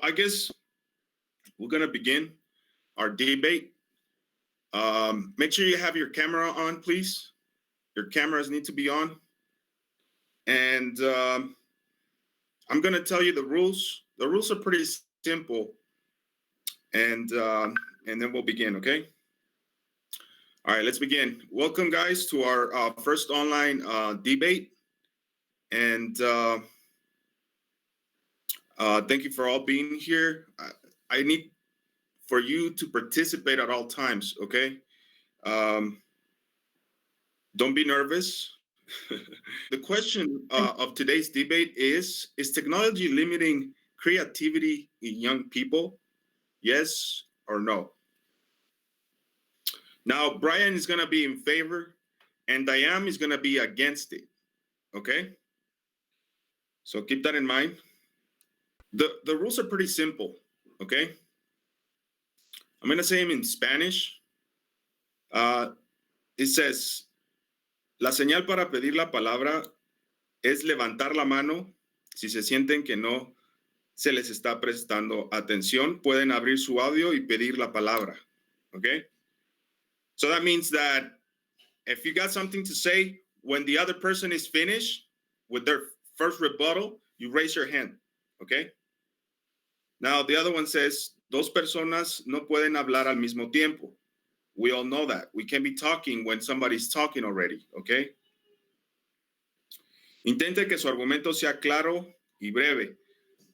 I guess we're gonna begin our debate. Make sure you have your camera on, please. Your cameras need to be on. And I'm gonna tell you the rules. The rules are pretty simple. And then we'll begin, okay? All right, let's begin. Welcome, guys, to our first online debate. And thank you for all being here. I need for you to participate at all times, okay? Don't be nervous. The question of today's debate is technology limiting creativity in young people? Yes or no? Now, Brian is going to be in favor and Diane is going to be against it, okay? So keep that in mind. The rules are pretty simple, okay? I'm going to say them in Spanish. It says, la señal para pedir la palabra es levantar la mano. Si se sienten que no se les está prestando atención, pueden abrir su audio y pedir la palabra, okay? So that means that if you got something to say, when the other person is finished with their first rebuttal, you raise your hand, okay? Now, the other one says, dos personas no pueden hablar al mismo tiempo. We all know that. We can be talking when somebody's talking already, okay? Intente que su argumento sea claro y breve.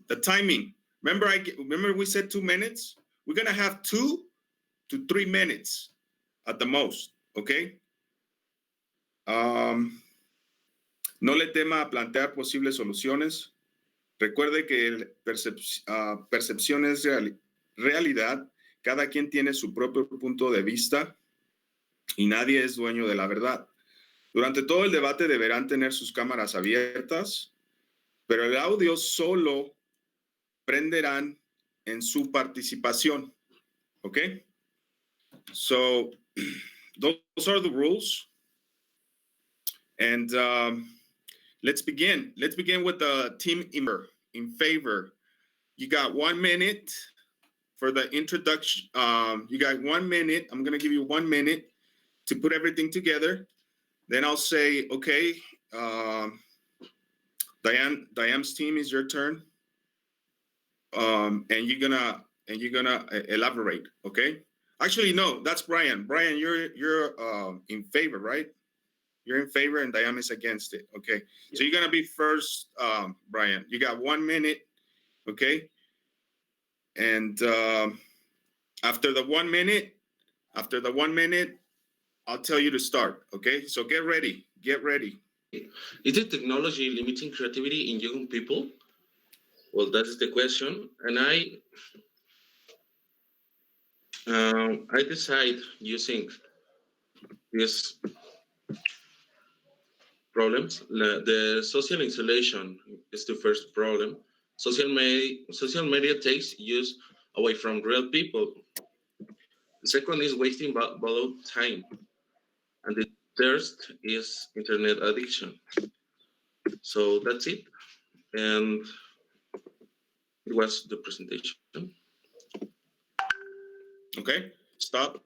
The timing. Remember we said 2 minutes? We're going to have 2 to 3 minutes at the most, okay? No le tema a plantear posibles soluciones. Recuerde que percepción es realidad. Cada quien tiene su propio punto de vista y nadie es dueño de la verdad. Durante todo el debate deberán tener sus cámaras abiertas, pero el audio solo prenderán en su participación. Okay? So, those are the rules. And let's begin. Let's begin with the team in favor. You got 1 minute for the introduction. You got 1 minute. I'm going to give you 1 minute to put everything together. Then I'll say, okay, Diane's team is your turn. And you're gonna elaborate, okay? Actually, no, that's Brian. Brian, you're in favor, right? You're in favor and Diane is against it. Okay. Yeah. So you're gonna be first, Brian. You got 1 minute, okay? And after the 1 minute, I'll tell you to start. Okay. So get ready. Get ready. Is the technology limiting creativity in young people? Well, that is the question. And I decide using these problems. The social isolation is the first problem. Social media takes use away from real people. The second is wasting valuable time. And the third is internet addiction. So that's it. And it was the presentation. Okay, stop.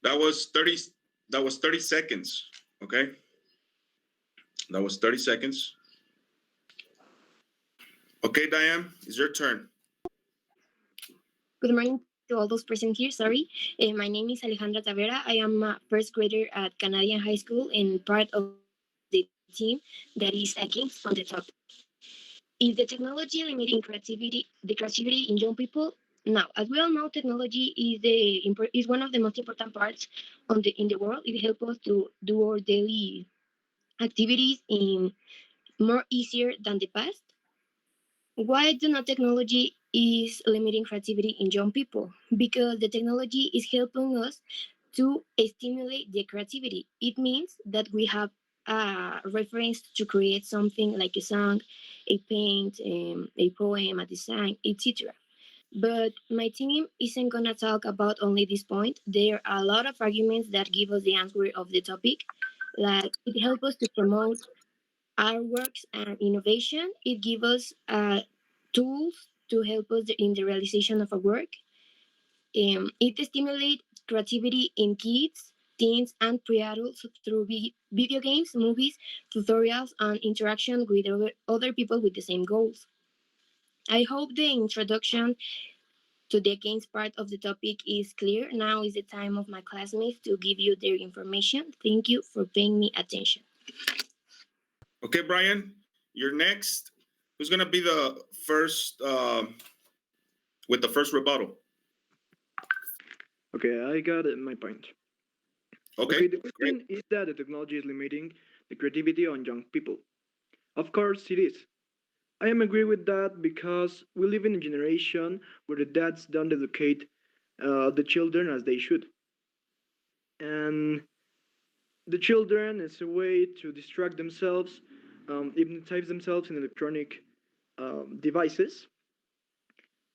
That was 30 seconds. Okay. That was 30 seconds. Okay, Diane, it's your turn. Good morning to all those present here. Sorry. My name is Alejandra Tavera. I am a first grader at Canadian High School and part of the team that is against on the topic. Is the technology limiting the creativity in young people? Now, as we all know, technology is one of the most important parts in the world. It helps us to do our daily activities in more easier than the past. Why do not technology is limiting creativity in young people? Because the technology is helping us to stimulate the creativity. It means that we have a reference to create something like a song, a paint, a poem, a design, etc. But my team isn't going to talk about only this point. There are a lot of arguments that give us the answer of the topic. Like it helps us to promote artworks and innovation. It gives us tools to help us in the realization of our work. It stimulates creativity in kids, teens, and pre-adults through video games, movies, tutorials, and interaction with other people with the same goals. I hope the introduction to the games part of the topic is clear. Now is the time of my classmates to give you their information. Thank you for paying me attention. Okay, Brian, you're next. Who's going to be the first with the first rebuttal? Okay, I got my point. Okay, The question is that the technology is limiting the creativity on young people. Of course, it is. I am agree with that because we live in a generation where the dads don't educate the children as they should, and the children is a way to distract themselves, hypnotize themselves in electronic devices,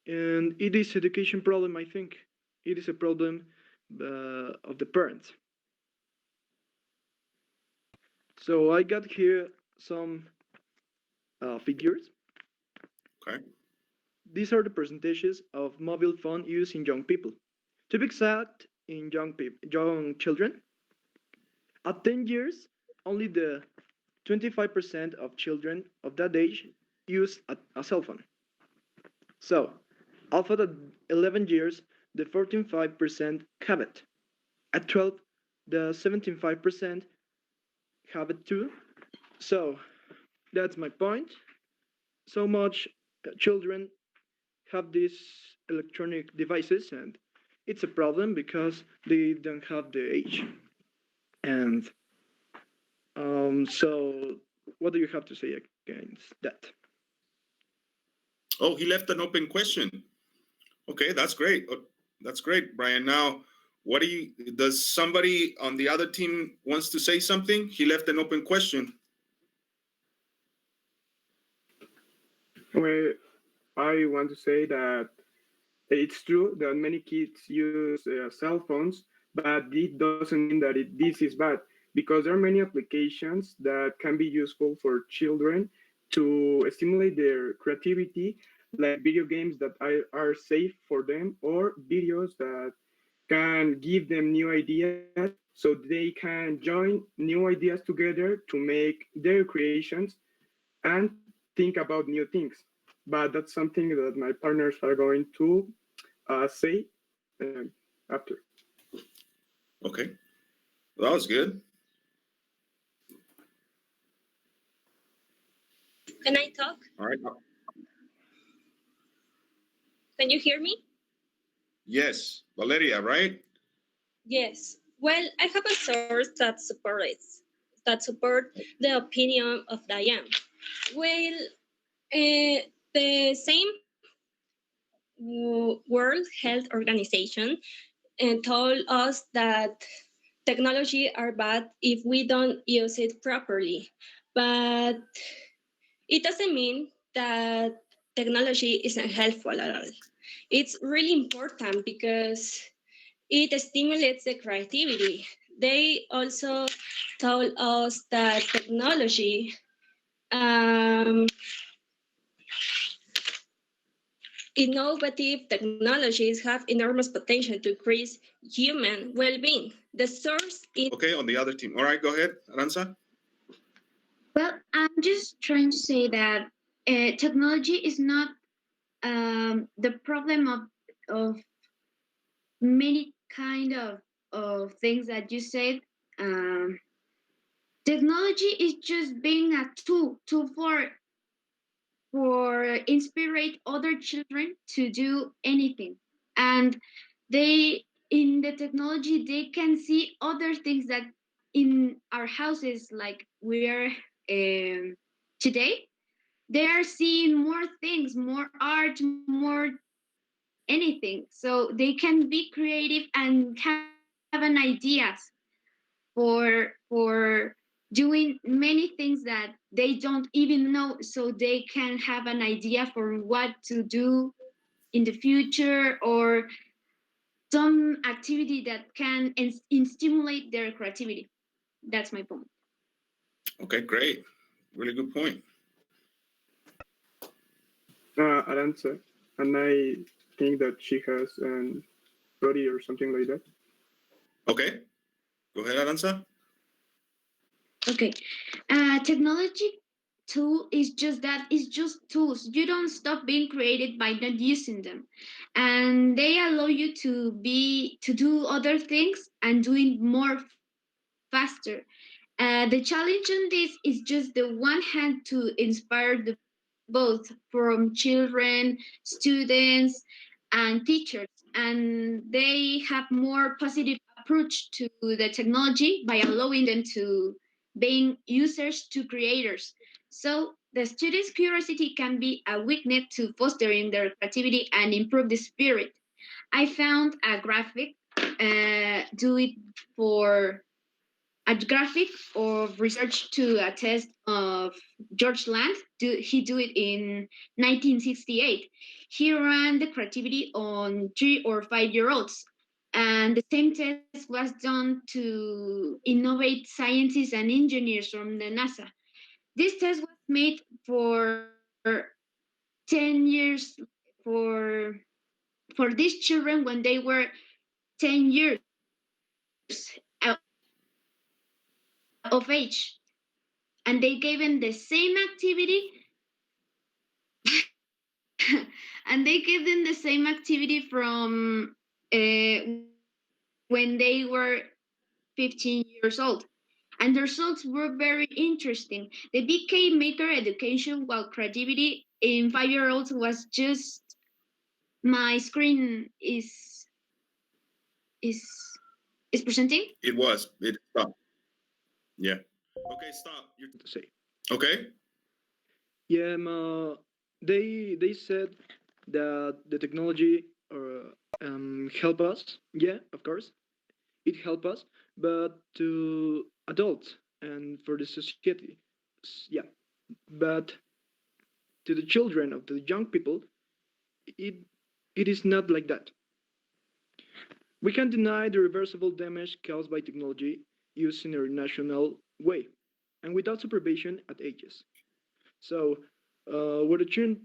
and it is education problem. I think it is a problem of the parents. So I got here some figures. okay. These are the percentages of mobile phone use in young people. To be exact, in young children, at 10 years, only the 25% of children of that age use a cell phone. So, after the 11 years, the 14.5% have it. At 12, the 17.5% have it too. So, that's my point. So much children have these electronic devices, and it's a problem because they don't have the age. And so, what do you have to say against that? Oh, he left an open question. Okay, that's great. That's great, Brian. Now, what do you? Does somebody on the other team wants to say something? He left an open question. Well, I want to say that it's true that many kids use cell phones, but it doesn't mean that this is bad because there are many applications that can be useful for children to stimulate their creativity, like video games that are safe for them, or videos that can give them new ideas so they can join new ideas together to make their creations and think about new things. But that's something that my partners are going to say after. Okay, well, that was good. Can I talk? All right. Can you hear me? Yes, Valeria, right? Yes. Well, I have a source that support the opinion of Diane. Well, the same World Health Organization told us that technology are bad if we don't use it properly, but it doesn't mean that technology isn't helpful at all. It's really important because it stimulates the creativity. They also told us that innovative technologies have enormous potential to increase human well-being. The source is Okay, on the other team. All right, go ahead, Aranza. Well, I'm just trying to say that technology is not the problem of many kind of things that you said. Um, Technology is just being a tool for inspire other children to do anything, and they in the technology they can see other things that in our houses like we are today. They are seeing more things, more art, more anything. So they can be creative and have an ideas for doing many things that they don't even know. So they can have an idea for what to do in the future or some activity that can stimulate their creativity. That's my point. Okay, great. Really good point. Aranza, and I think that she has an 30 or something like that. Okay, go ahead, Aranza. Okay. Technology tool is just that, it's just tools. You don't stop being creative by not using them. And they allow you to do other things and doing more faster. The challenge on this is just the one hand to inspire both from children, students, and teachers, and they have more positive approach to the technology by allowing them to being users to creators. So the students' curiosity can be a weakness to fostering their creativity and improve the spirit. I found a graphic do it for a graphic of research to a test of George Land. He do it in 1968. He ran the creativity on 3 or 5 year olds. And the same test was done to innovate scientists and engineers from the NASA. This test was made for 10 years for for these children when they were 10 years of age, and they gave them the same activity and they gave them the same activity from when they were 15 years old, and the results were very interesting. They became maker education, while creativity in 5 year olds was just my screen is is presenting. It stopped. Yeah. Okay, stop. To say. Okay. Yeah, they said that the technology help us. Yeah, of course, it help us, but to adults and for the society, yeah, but to the children of the young people, it it is not like that. We can deny the reversible damage caused by technology used in a rational way and without supervision at ages. So, where the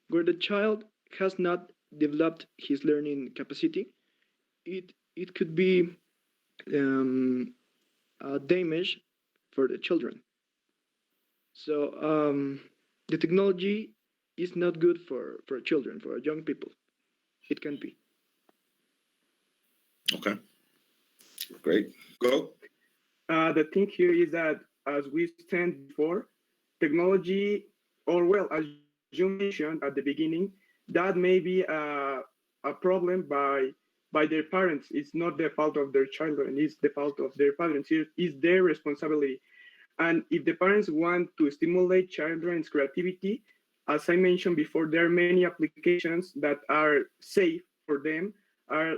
where the child has not developed his learning capacity, it could be a damage for the children. So, the technology is not good for children, for young people. It can be. Okay. Great. Go. The thing here is that, as we said before, technology, or well, as you mentioned at the beginning, that may be a problem by their parents. It's not the fault of their children, it's the fault of their parents. It's their responsibility. And if the parents want to stimulate children's creativity, as I mentioned before, there are many applications that are safe for them, are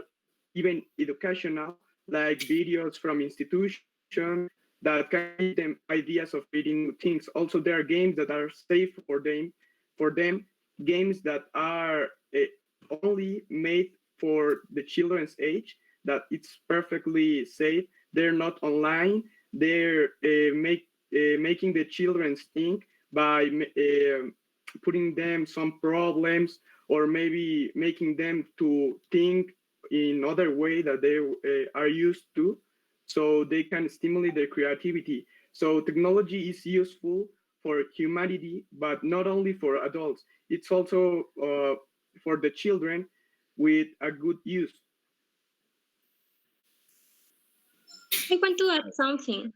even educational, like videos from institutions that can give them ideas of creating new things. Also, there are games that are safe for them, games that are only made for the children's age, that it's perfectly safe. They're not online. They're making the children think by putting them some problems, or maybe making them to think in other way that they are used to, so they can stimulate their creativity. So technology is useful for humanity, but not only for adults. It's also for the children with a good use. I want to add something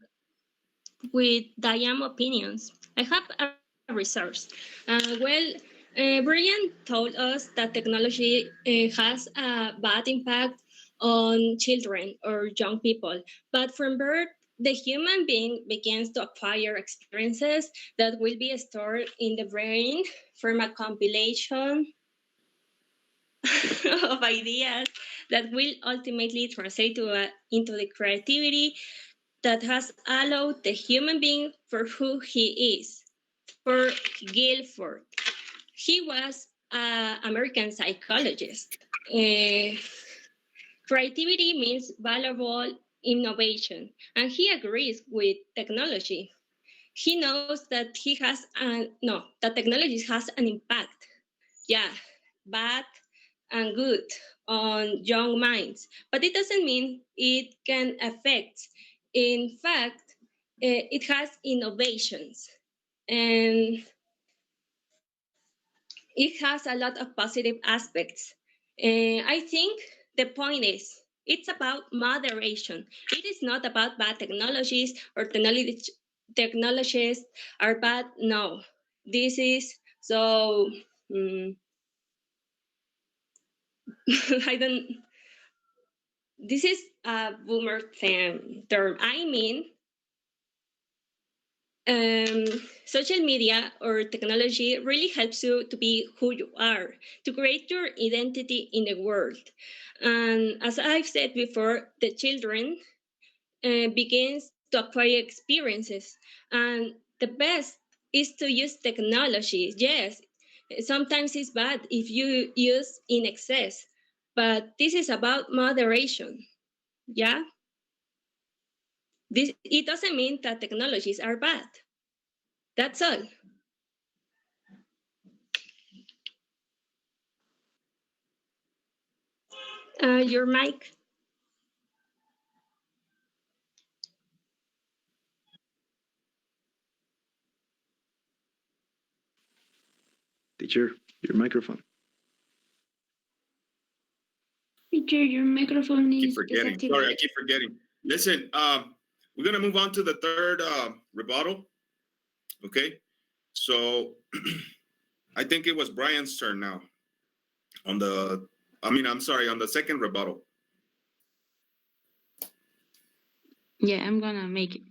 with Diane opinions. I have a resource. Brian told us that technology has a bad impact on children or young people, but from birth, the human being begins to acquire experiences that will be stored in the brain from a compilation of ideas that will ultimately translate into the creativity that has allowed the human being for who he is. For Guilford, he was an American psychologist. Creativity means valuable innovation, and he agrees with technology. He knows that that technology has an impact. yeah, bad and good on young minds, but it doesn't mean it can affect. In fact, it has innovations, and it has a lot of positive aspects. I think the point is it's about moderation. It is not about bad technologies or technologies are bad. No, this is so. I don't. This is a boomer term. I mean, um, social media or technology really helps you to be who you are, to create your identity in the world. And as I've said before, the children begins to acquire experiences. And the best is to use technology. Yes, sometimes it's bad if you use in excess, but this is about moderation. Yeah, this it doesn't mean that technologies are bad. That's all. Your mic. Teacher, your microphone. Teacher, your microphone Keep is forgetting. activated. Sorry, I keep forgetting. Listen, we're gonna move on to the third rebuttal. Okay, so I think it was Brian's turn now. On the, I'm sorry, on the second rebuttal. Yeah, I'm gonna make it.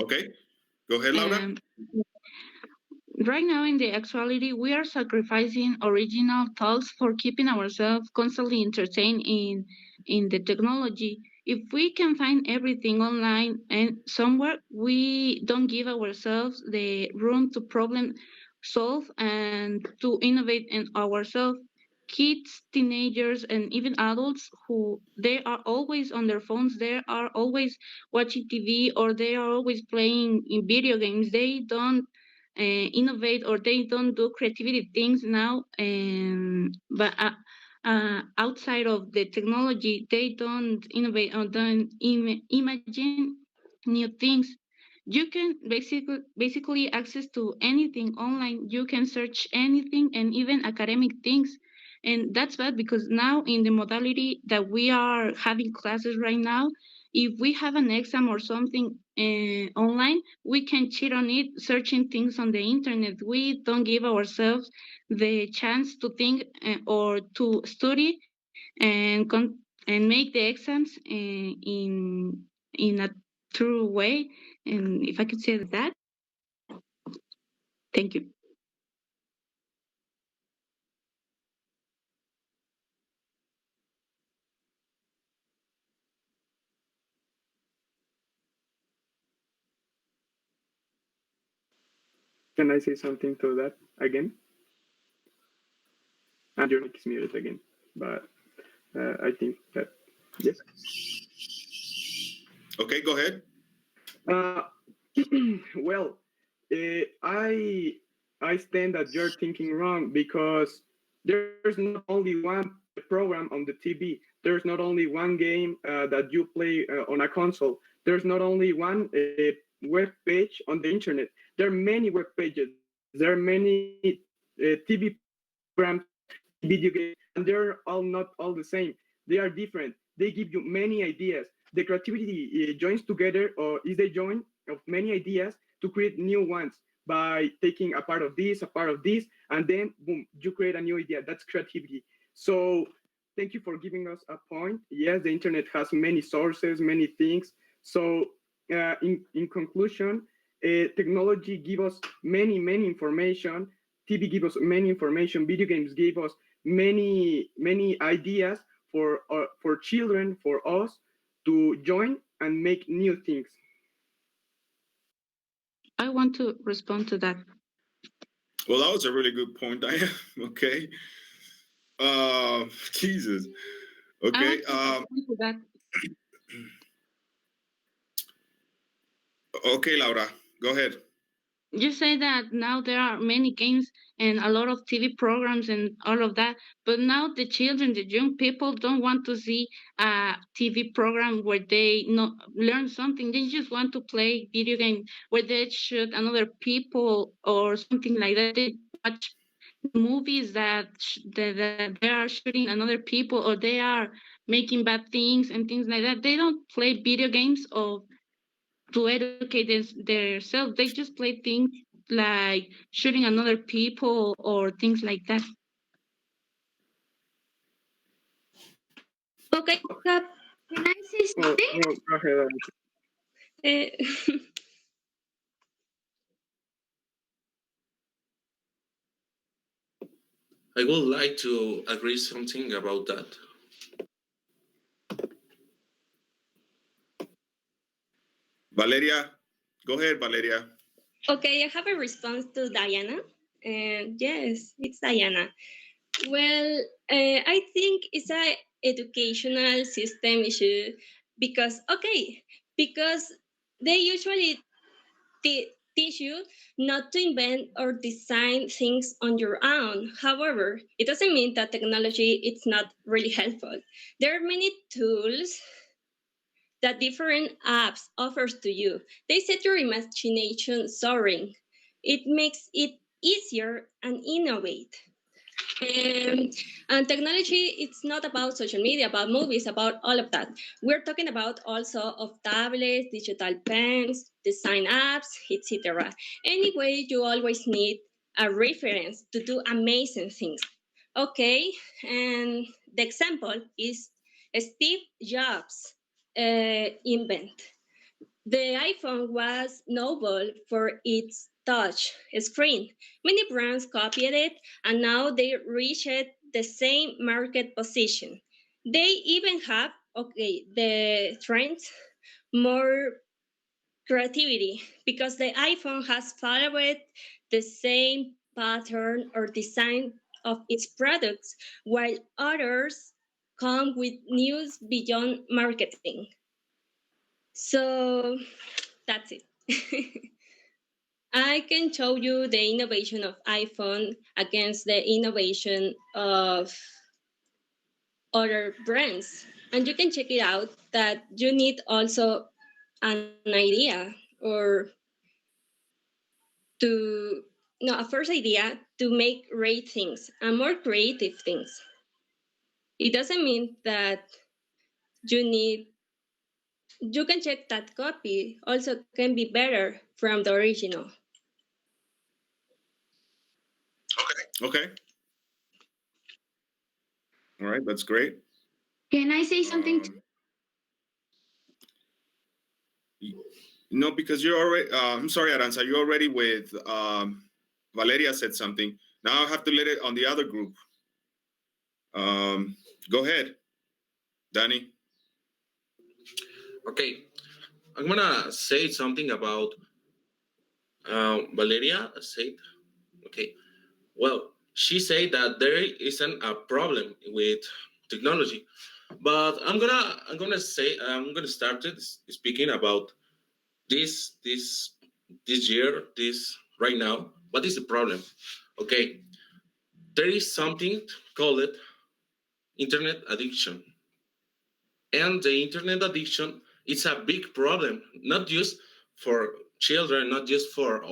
Okay, go ahead, Laura. Right now in the actuality, we are sacrificing original thoughts for keeping ourselves constantly entertained in the technology. If we can find everything online and somewhere, we don't give ourselves the room to problem solve and to innovate in ourselves. Kids, teenagers, and even adults who they are always on their phones, they are always watching TV or they are always playing in video games. They don't innovate or they don't do creativity things now, but outside of the technology they don't innovate or don't imagine new things. You can basically access to anything online. You can search anything and even academic things, and that's bad because now in the modality that we are having classes right now, if we have an exam or something online, we can cheat on it searching things on the internet. We don't give ourselves the chance to think or to study and make the exams in a true way. And if I could say that, thank you. Can I say something to that again? And your mic is muted again, but I think that, yes. Okay, go ahead. Well, I stand that you're thinking wrong because there's not only one program on the TV. There's not only one game that you play on a console. There's not only one web page on the internet. There are many web pages. There are many TV programs, video games, and they're all not all the same. They are different. They give you many ideas. The creativity joins together, or is the join of many ideas to create new ones by taking a part of this, and then boom, you create a new idea. That's creativity. So thank you for giving us a point. Yes, the internet has many sources, many things. So in conclusion, technology give us many information. TV give us many information. Video games give us many ideas for children, for us to join and make new things. I want to respond to that. Well, that was a really good point, Diane. Okay. Jesus. Okay. To that. Okay, Laura, go ahead. you say that now there are many games and a lot of TV programs and all of that, but now the children, the young people don't want to see a TV program where they learn something. They just want to play video game where they shoot another people or something like that. They watch movies that they are shooting another people or they are making bad things and things like that. They don't play video games or to educate themselves. They just play things like shooting another people or things like that. Okay, Cap, Can I say Oh, something? no, go ahead. uh, I would like to agree something about that. Valeria, go ahead, Valeria. okay, I have a response to Diana. Yes, it's Diana. Well, I think it's a educational system issue because because they usually teach you not to invent or design things on your own. However, it doesn't mean that technology it's not really helpful. There are many tools that different apps offers to you. They set your imagination soaring. It makes it easier and innovate. Um, and technology, it's not about social media, about movies, about all of that. We're talking about also of tablets, digital pens, design apps, etc. Anyway, you always need a reference to do amazing things. Okay, and the example is Steve Jobs' invent. The iPhone was novel for its touch screen. Many brands copied it and now they reached the same market position. They even have, the trends more creativity because the iPhone has followed the same pattern or design of its products, while others come with news beyond marketing. So that's it. I can show you the innovation of iPhone against the innovation of other brands. And you can check it out that you need also an idea or to no a first idea to make great things and more creative things. It doesn't mean that you need you can check that copy also can be better from the original. Okay. All right, that's great. Can I say something? No, because you're already, I'm sorry, Aranza, you're already with, Valeria said something. Now I have to let it on the other group. Go ahead, Danny. Okay, I'm gonna say something about Valeria said. Okay, well, she said that there isn't a problem with technology, but I'm gonna start it speaking about this year, this right now. What is the problem? Okay, there is something called internet addiction, and the internet addiction is a big problem, not just for children, not just for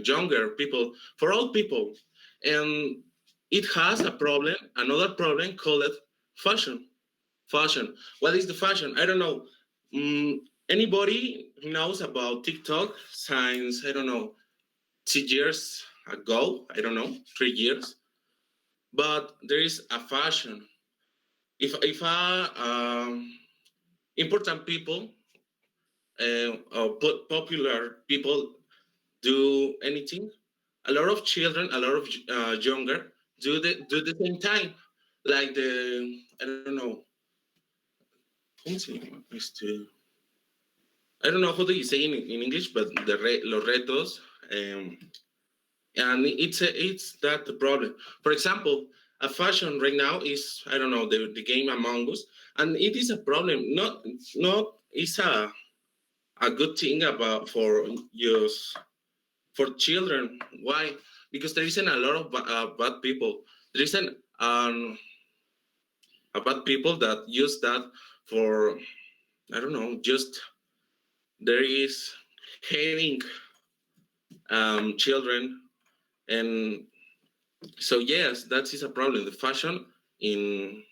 younger people, for all people. And it has a problem, another problem called fashion. Fashion. What is the fashion? I don't know. Mm, Anybody knows about TikTok since, I don't know, 2 years ago? I don't know, 3 years. But there is a fashion. If important people or popular people do anything, a lot of children, a lot of younger do the same time, like the I don't know, ¿cómo se llama? I don't know how do you say in English, but los retos, and it's that the problem. For example, a fashion right now is I don't know the game Among Us, and it is a problem. Not it's a good thing about for for children. Why? Because there isn't a lot of bad people. There isn't a bad people that use that for, I don't know, just there is hating children. And so yes, that is a problem. The fashion in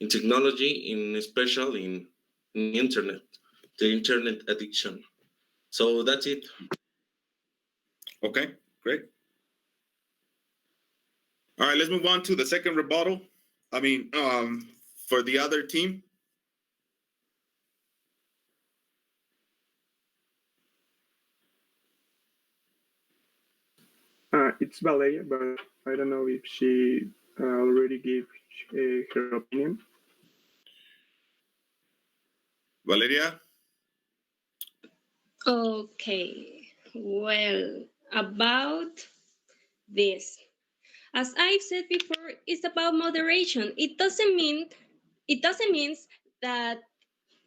technology, in special in internet, the internet addiction. So that's it. Okay, great. All right, let's move on to the second rebuttal. For the other team. It's Valeria, but I don't know if she already gave her opinion. Valeria? Okay, well, about this. As I've said before, it's about moderation. It doesn't mean that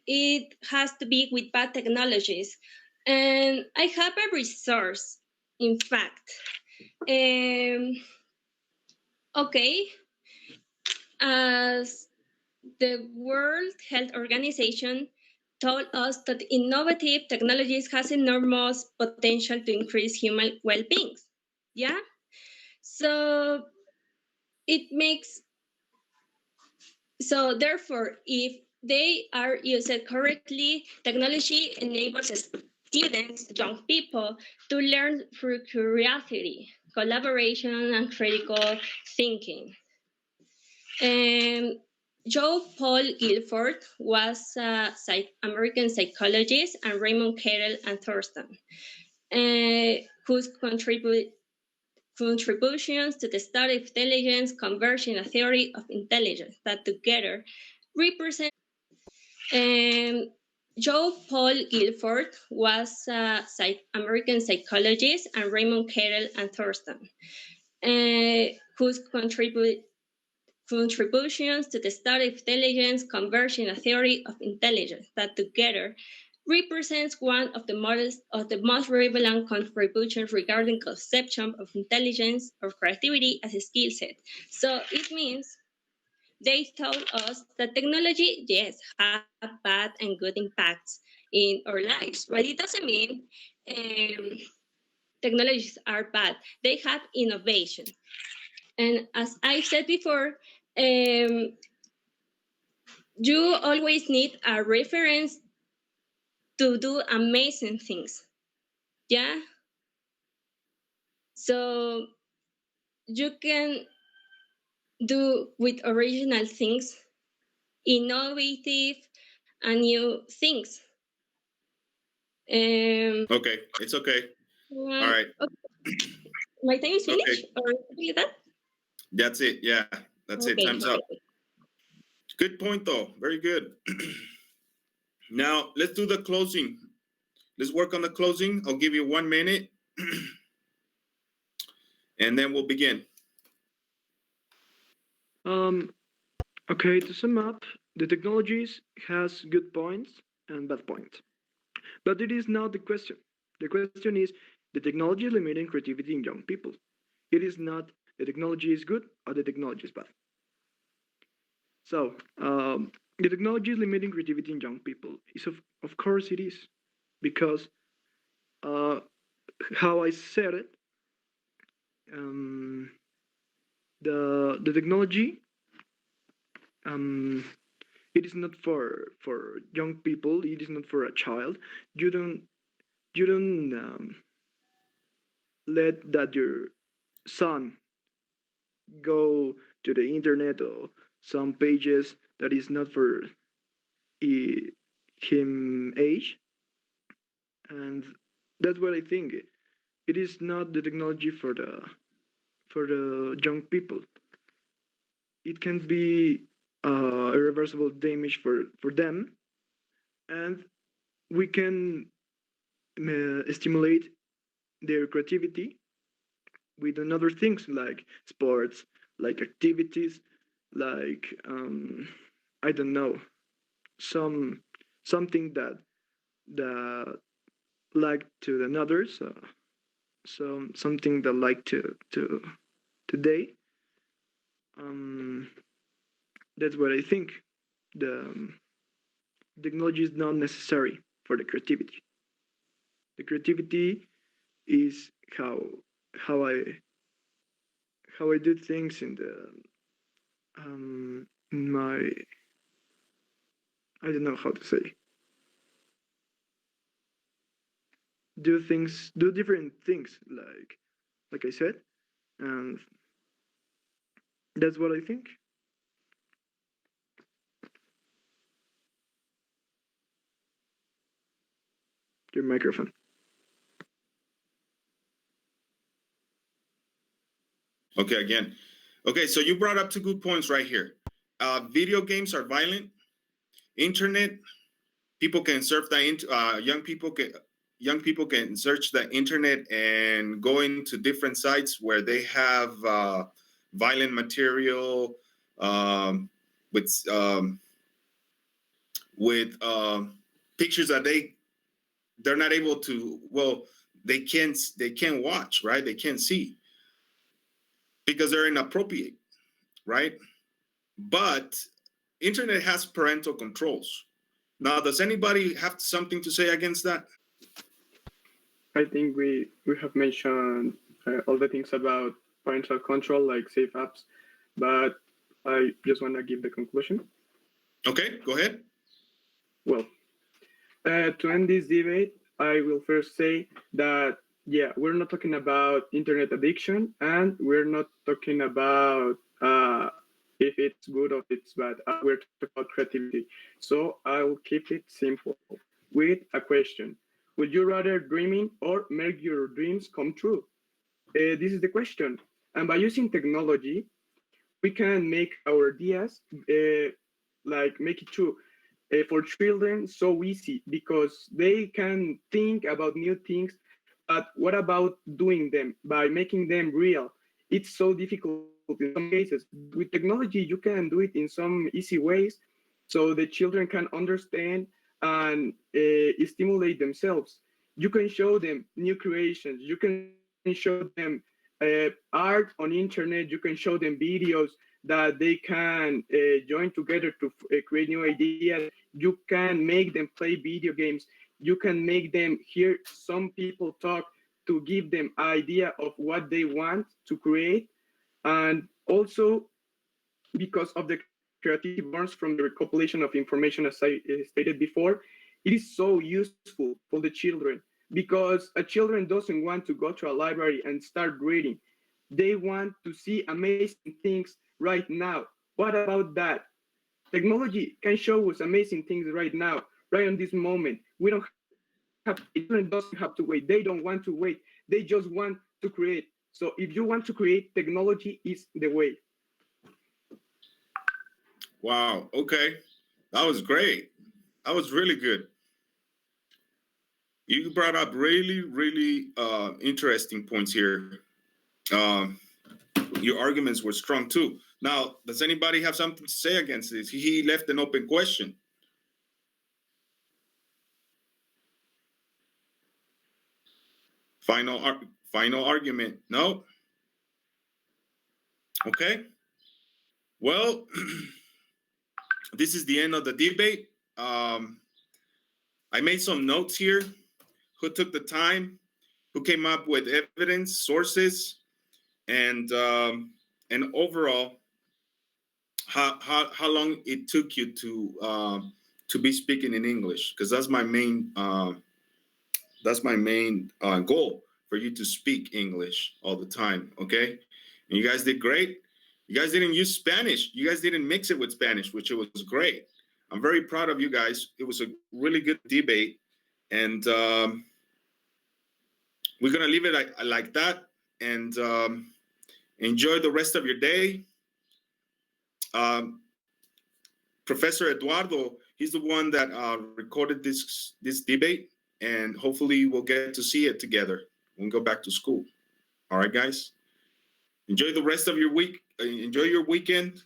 it has to be with bad technologies. And I have a resource, in fact. Okay, as the World Health Organization told us that innovative technologies has enormous potential to increase human well-being. Yeah. So it makes so therefore, if they are used correctly, technology enables students, young people, to learn through curiosity, collaboration, and critical thinking. Joe Paul Guilford was a American psychologist, and Raymond Carroll and Thurston, whose contributions to the study of intelligence converge in a theory of intelligence that together represent. Joe Paul Guilford was a American psychologist, and Raymond Carroll and Thurston, whose contributions to the study of intelligence converge in a theory of intelligence that together represents one of the most relevant contributions regarding conception of intelligence or creativity as a skill set. So it means they told us that technology, yes, have bad and good impacts in our lives, but it doesn't mean technologies are bad. They have innovation. And as I said before, you always need a reference to do amazing things. Yeah. So you can do with original things, innovative and new things. Okay, it's okay. All right. Okay. My time is finished, Okay. or something like that? That's it. Yeah, that's it. Time's up. Good point, though. Very good. Now, let's do the closing. Let's work on the closing. I'll give you 1 minute, and then we'll begin. Okay, to sum up, the technologies has good points and bad points. But it is not the question. The question is the technology is limiting creativity in young people. It is not the technology is good or the technology is bad. So the technology is limiting creativity in young people. Is of course it is, because how I said it, the technology it is not for young people. It is not for a child. You don't let that your son go to the internet or some pages that is not for him age. And that's what I think. It is not the technology for the young people. It can be irreversible damage for them, and we can stimulate their creativity with another things like sports, like activities, like I don't know, something that like to another. So something that like to today. That's what I think. The technology is not necessary for the creativity. The creativity is how I how I do things in the in my, I don't know how to say, do different things, like I said, and that's what I think. Your microphone. Okay, again. Okay, so you brought up two good points right here. Video games are violent. Internet, people can surf the young people can search the internet and go into different sites where they have violent material with pictures that they're not able to, well, they can't watch, right? They can't see because they're inappropriate, right? But internet has parental controls. Now, does anybody have something to say against that? I think we have mentioned all the things about parental control, like safe apps, but I just want to give the conclusion. Okay, go ahead. Well, to end this debate, I will first say that, yeah, we're not talking about internet addiction, and we're not talking about if it's good or if it's bad. We're talking about creativity. So I'll keep it simple with a question. Would you rather dreaming or make your dreams come true? This is the question. And by using technology, we can make our ideas make it true. For children, so easy because they can think about new things. But what about doing them by making them real? It's so difficult in some cases. With technology, you can do it in some easy ways, so the children can understand and stimulate themselves. You can show them new creations. You can show them art on internet. You can show them videos that they can join together to create new ideas. You can make them play video games. You can make them hear some people talk to give them idea of what they want to create. And also, because of the creativity born from the recopilation of information, as I stated before, it is so useful for the children because a children doesn't want to go to a library and start reading. They want to see amazing things right now. What about that? Technology can show us amazing things right now, right on this moment. We don't have, children doesn't have to wait. They don't want to wait. They just want to create. So if you want to create, technology is the way. Wow. Okay. That was great. That was really good. You brought up really, really interesting points here. Your arguments were strong too. Now, does anybody have something to say against this? He left an open question. Final argument. No? Okay. Well, this is the end of the debate. I made some notes here. Who took the time? Who came up with evidence, sources, and overall, how long it took you to be speaking in English? Because that's my main goal, for you to speak English all the time. Okay, and you guys did great. You guys didn't use Spanish. You guys didn't mix it with Spanish, which was great. I'm very proud of you guys. It was a really good debate, and we're gonna leave it like that. And enjoy the rest of your day. Professor Eduardo, he's the one that recorded this debate, and hopefully we'll get to see it together when we go back to school. All right, guys. Enjoy the rest of your week. Enjoy your weekend.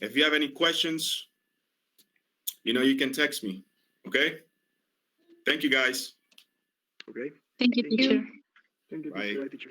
If you have any questions, you can text me. Okay. Thank you, guys. Okay. Thank you, Thank you. teacher. Thank you, Bye. teacher. Bye, teacher.